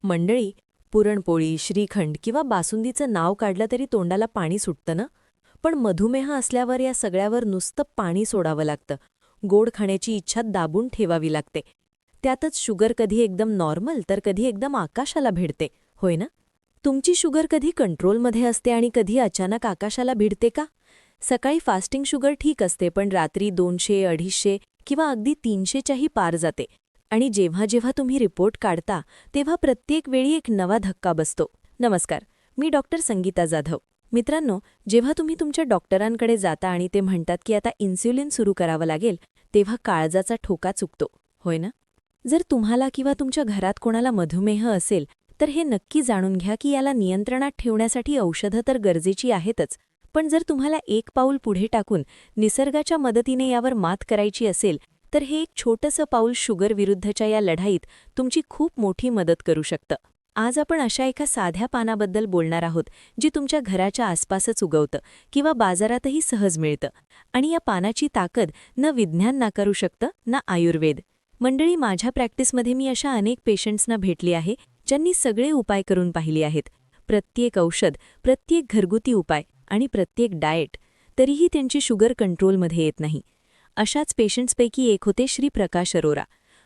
मंडळी, पुरणपोळी, श्रीखंड किंवा बासुंदीचं नाव काढलं तरी तोंडाला पाणी सुटतं ना. पण मधुमेह असल्यावर या सगळ्यावर नुसतं पाणी सोडावं लागतं. गोड खाण्याची इच्छा दाबून ठेवावी लागते. त्यातच शुगर कधी एकदम नॉर्मल तर कधी एकदम आकाशाला भिडते, होय ना? तुमची शुगर कधी कंट्रोलमध्ये असते आणि कधी अचानक आकाशाला भिडते का? सकाळी फास्टिंग शुगर ठीक असते, पण रात्री 200, 250 किंवा अगदी 300च्याही पार जाते. आणि जेव्हा जेव्हा तुम्ही रिपोर्ट काढता तेव्हा प्रत्येक वेळी एक नवा धक्का बसतो. नमस्कार, मी डॉक्टर संगीता जाधव. मित्रांनो, जेव्हा तुम्ही तुमच्या डॉक्टरांकडे जाता आणि ते म्हणतात की आता इन्स्युलिन सुरू करावं लागेल, तेव्हा काळजाचा ठोका चुकतो, होय ना? जर तुम्हाला किंवा तुमच्या घरात कोणाला मधुमेह असेल तर हे नक्की जाणून घ्या की याला नियंत्रणात ठेवण्यासाठी औषधं तर गरजेची आहेतच, पण जर तुम्हाला एक पाऊल पुढे टाकून निसर्गाच्या मदतीने यावर मात करायची असेल तर हे एक छोटंसं पाऊल शुगर विरुद्धच्या या लढाईत तुमची खूप मोठी मदत करू शकतं. आज आपण अशा एका साध्या पानाबद्दल बोलणार आहोत जी तुमच्या घराच्या आसपासच उगवतं किंवा बाजारातही सहज मिळतं. आणि या पानाची ताकद न विज्ञान नाकारू शकतं ना आयुर्वेद. मंडळी, माझ्या प्रॅक्टिसमध्ये मी अशा अनेक पेशंट्सना भेटली आहे ज्यांनी सगळे उपाय करून पाहिले आहेत. प्रत्येक औषध, प्रत्येक घरगुती उपाय आणि प्रत्येक डाएट, तरीही त्यांची शुगर कंट्रोलमध्ये येत नाही. अशाच पेशंट्सपैकी एक होते श्री प्रकाश अरोरा.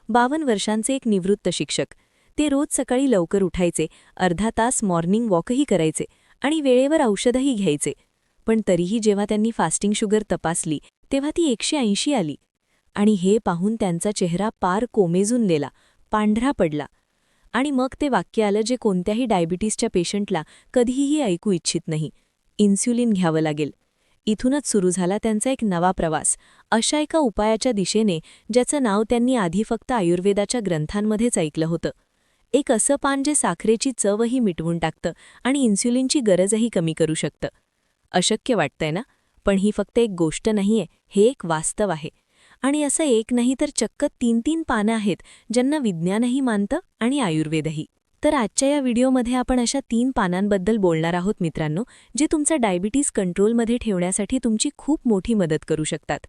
52 वर्षांचे एक निवृत्त शिक्षक. ते रोज सकाळी लवकर उठायचे, अर्धा तास मॉर्निंग वॉकही करायचे आणि वेळेवर औषधही घ्यायचे. पण तरीही जेव्हा त्यांनी फास्टिंग शुगर तपासली तेव्हा ती 180 आली. आणि हे पाहून त्यांचा चेहरा पार कोमेजून गेला, पांढरा पडला. आणि मग ते वाक्य आलं जे कोणत्याही डायबिटीसच्या पेशंटला कधीही ऐकू इच्छित नाही: इन्स्युलिन घ्यावं लागेल. इथूनच सुरू झाला त्यांचा एक नवा प्रवास, अशा एका उपायाच्या दिशेने ज्याचं नाव त्यांनी आधी फक्त आयुर्वेदाच्या ग्रंथांमध्येच ऐकलं होतं. एक असं पान जे साखरेची चवही मिटवून टाकतं आणि इन्स्युलिनची गरजही कमी करू शकतं. अशक्य वाटतंय ना? पण ही फक्त एक गोष्ट नाहीये, हे एक वास्तव आहे. आणि असं एक नाही तर चक्क 3-3 पानं आहेत ज्यांना विज्ञानही मानतं आणि आयुर्वेदही. तर आजच्या या व्हिडिओमध्ये आपण अशा 3 पानांबद्दल बोलणार आहोत मित्रांनो, जे तुमचा डायबिटीस कंट्रोलमध्ये ठेवण्यासाठी तुमची खूप मोठी मदत करू शकतात.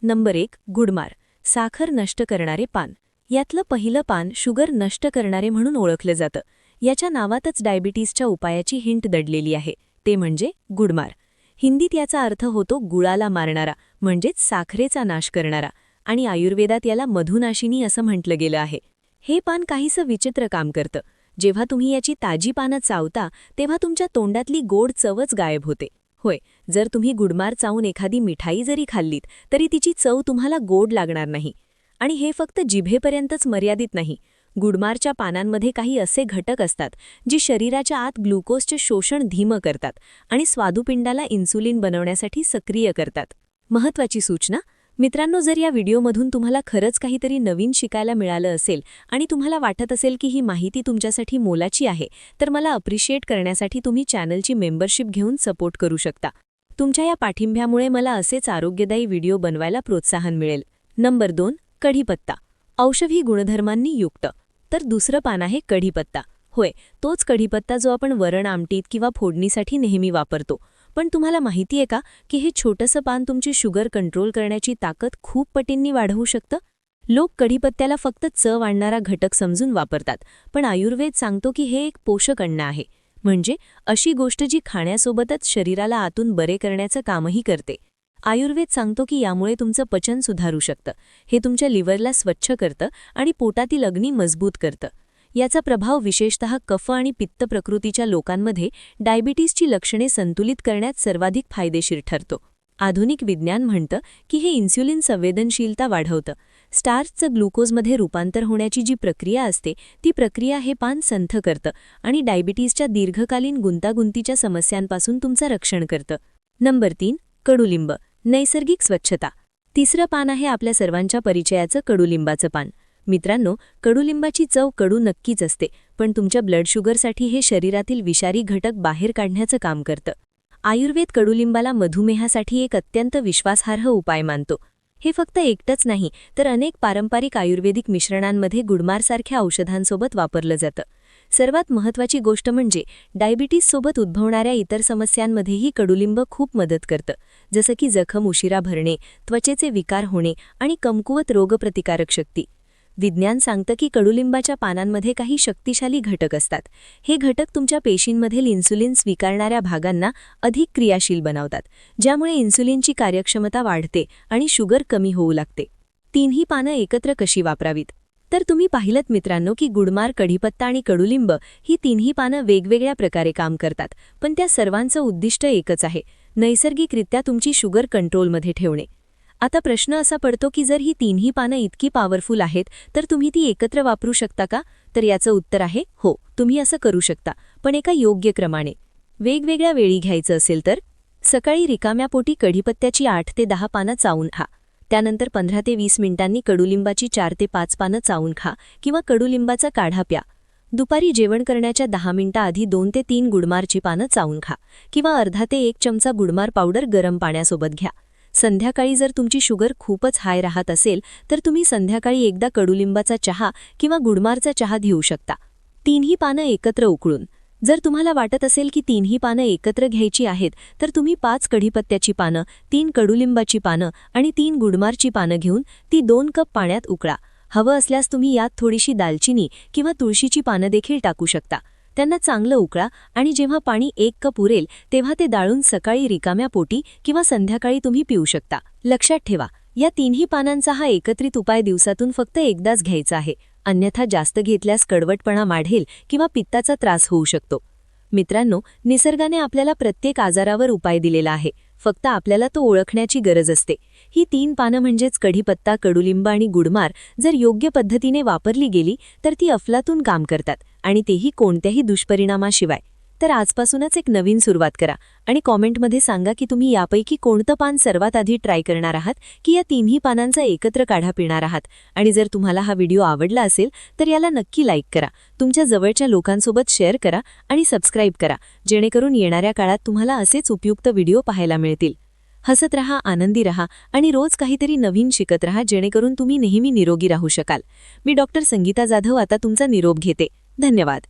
नंबर 1, गुडमार, साखर नष्ट करणारे पान. यातलं पहिलं पान शुगर नष्ट करणारे म्हणून ओळखलं जातं. याच्या नावातच डायबिटीसच्या उपायाची हिंट दडलेली आहे, ते म्हणजे गुडमार. हिंदीत याचा अर्थ होतो गुळाला मारणारा, म्हणजेच साखरेचा नाश करणारा. आणि आयुर्वेदात याला मधुनाशिनी असं म्हटलं गेलं आहे. हे पान काहीसं विचित्र काम करतं. जेव्हा तुम्ही याची ताजी पानं चावता तेव्हा तुमच्या तोंडातली गोड चवच गायब होते. होय, जर तुम्ही गुडमार चावून एखादी मिठाई जरी खाल्लीत तरी तिची चव तुम्हाला गोड लागणार नाही. आणि हे फक्त जिभेपर्यंतच मर्यादित नाही. गुडमारच्या पानांमध्ये काही असे घटक असतात जी शरीराच्या आत ग्लुकोजचे शोषण धीमं करतात आणि स्वादुपिंडाला इन्सुलिन बनवण्यासाठी सक्रिय करतात. महत्त्वाची सूचना मित्रांनो, जर या व्हिडिओमधून तुम्हाला खरंच काहीतरी नवीन शिकायला मिळालं असेल आणि तुम्हाला वाटत असेल की ही माहिती तुमच्यासाठी मोलाची आहे, तर मला अप्रिशिएट करण्यासाठी तुम्ही चॅनलची मेंबरशिप घेऊन सपोर्ट करू शकता. तुमच्या या पाठिंब्यामुळे मला असेच आरोग्यदायी व्हिडिओ बनवायला प्रोत्साहन मिळेल. नंबर 2, कढीपत्ता, औषधी गुणधर्मांनी युक्त. तर दुसरं पान आहे कढीपत्ता. होय, तोच कढीपत्ता जो आपण वरण आमटीत किंवा फोडणीसाठी नेहमी वापरतो. पण तुम्हाला माहिती आहे का की हे छोटंसं पान तुमची शुगर कंट्रोल करण्याची ताकद खूप पटींनी वाढवू शकतं? लोक कढीपत्त्याला फक्त चव आणणारा घटक समजून वापरतात, पण आयुर्वेद सांगतो की हे एक पोषक अन्न आहे. म्हणजे अशी गोष्ट जी खाण्यासोबतच शरीराला आतून बरे करण्याचं कामही करते. आयुर्वेद सांगतो की यामुळे तुमचं पचन सुधारू शकतं, हे तुमच्या लिव्हरला स्वच्छ करतं आणि पोटातील अग्नी मजबूत करतं. याचा प्रभाव विशेषतः कफ आणि पित्त प्रकृतीच्या लोकांमध्ये डायबिटीसची लक्षणे संतुलित करण्यात सर्वाधिक फायदेशीर ठरतो. आधुनिक विज्ञान म्हणतं की हे इन्स्युलिन संवेदनशीलता वाढवतं. स्टार्चचं ग्लुकोजमध्ये रूपांतर होण्याची जी प्रक्रिया असते ती प्रक्रिया हे पान संथ करतं आणि डायबिटीसच्या दीर्घकालीन गुंतागुंतीच्या समस्यांपासून तुमचं रक्षण करतं. नंबर 3, कडुलिंब, नैसर्गिक स्वच्छता. तिसरं पान आहे आपल्या सर्वांच्या परिचयाचं कडुलिंबाचं पान. मित्रांनो, कडुलिंबाची चव कडू नक्कीच असते, पण तुमच्या ब्लड शुगरसाठी हे शरीरातील विषारी घटक बाहेर काढण्याचं काम करतं. आयुर्वेद कडुलिंबाला मधुमेहासाठी एक अत्यंत विश्वासार्ह उपाय मानतो. हे फक्त एकटंच नाही तर अनेक पारंपरिक आयुर्वेदिक मिश्रणांमध्ये गुडमारसारख्या औषधांसोबत वापरलं जातं. सर्वात महत्त्वाची गोष्ट म्हणजे डायबिटीससोबत उद्भवणाऱ्या इतर समस्यांमध्येही कडुलिंब खूप मदत करतं, जसं की जखम उशिरा भरणे, त्वचेचे विकार होणे आणि कमकुवत रोगप्रतिकारक शक्ती. विज्ञान सांगतं की कडुलिंबाच्या पानांमध्ये काही शक्तिशाली घटक असतात. हे घटक तुमच्या पेशींमधील इन्सुलिन स्वीकारणाऱ्या भागांना अधिक क्रियाशील बनवतात, ज्यामुळे इन्सुलिनची कार्यक्षमता वाढते आणि शुगर कमी होऊ लागते. तिन्ही पानं एकत्र कशी वापरावीत? तर तुम्ही पाहिलंत मित्रांनो की गुडमार, कढीपत्ता आणि कडुलिंब ही तिन्ही पानं वेगवेगळ्या प्रकारे काम करतात, पण त्या सर्वांचं उद्दिष्ट एकच आहे: नैसर्गिकरित्या तुमची शुगर कंट्रोलमध्ये ठेवणे. आता प्रश्न असा पडतो की जर ही तिन्ही पानं इतकी पॉवरफुल आहेत तर तुम्ही ती एकत्र वापरू शकता का? तर याचं उत्तर आहे हो, तुम्ही असं करू शकता, पण एका योग्य क्रमाने. वेगवेगळ्या वेळी घ्यायचं असेल तर सकाळी रिकाम्या पोटी कढीपत्त्याची 8 ते 10 पानं चावून खा. त्यानंतर 15 ते 20 मिनिटांनी कडुलिंबाची 4 ते 5 पानं चावून खा किंवा कडुलिंबाचा काढा प्या. दुपारी जेवण करण्याच्या 10 मिनिटांआधी 2 ते 3 गुडमारची पानं चावून खा किंवा अर्धा ते 1 चमचा गुडमार पावडर गरम पाण्यासोबत घ्या. संध्याकाळी जर तुमची शुगर खूपच हाय राहत असेल तर तुम्ही संध्याकाळी एकदा कडुलिंबाचा चहा किंवा गुडमारचा चहा घेऊ शकता. तिन्ही पानं एकत्र उकळून. जर तुम्हाला वाटत असेल की तिन्ही पानं एकत्र घ्यायची आहेत तर तुम्ही 5 कढीपत्त्याची पानं, 3 कडुलिंबाची पानं आणि 3 गुडमारची पानं घेऊन ती 2 कप पाण्यात उकळा. हवं असल्यास तुम्ही यात थोडीशी दालचिनी किंवा तुळशीची पानं देखील टाकू शकता. त्यांना चांगलं उकळा आणि जेव्हा पाणी 1 कप उरेल तेव्हा ते दाळून सकाळी रिकाम्या पोटी किंवा संध्याकाळी तुम्ही पिऊ शकता. लक्षात ठेवा, या तिन्ही पानांचा हा एकत्रित उपाय दिवसातून फक्त एकदाच घ्यायचा आहे, अन्यथा जास्त घेतल्यास कडवटपणा वाढेल किंवा पित्ताचा त्रास होऊ शकतो. मित्रांनो, निसर्गाने आपल्याला प्रत्येक आजारावर उपाय दिलेला आहे, फक्त आपल्याला तो ओळखण्याची गरज असते. ही 3 पानं म्हणजेच कढीपत्ता, कडुलिंब आणि गुडमार जर योग्य पद्धतीने वापरली गेली तर ती अफलातून काम करतात, आणि तेही कोणत्याही दुष्परिणामाशिवाय. तर आजपासूनच एक नवीन सुरुवात करा आणि कॉमेंटमध्ये सांगा की तुम्ही यापैकी कोणतं पान सर्वात आधी ट्राय करणार आहात की या तिन्ही पानांचा एकत्र काढा पिणार आहात. आणि जर तुम्हाला हा व्हिडिओ आवडला असेल तर याला नक्की लाईक करा, तुमच्या जवळच्या लोकांसोबत शेअर करा आणि सबस्क्राईब करा, जेणेकरून येणाऱ्या काळात तुम्हाला असेच उपयुक्त व्हिडिओ पाहायला मिळतील. हसत रहा, आनंदी रहा आणि रोज काहीतरी नवीन शिकत रहा, जेणेकरून तुम्ही नेहमी निरोगी राहू शकाल. मी डॉक्टर संगीता जाधव आता तुमचा निरोप घेते. धन्यवाद.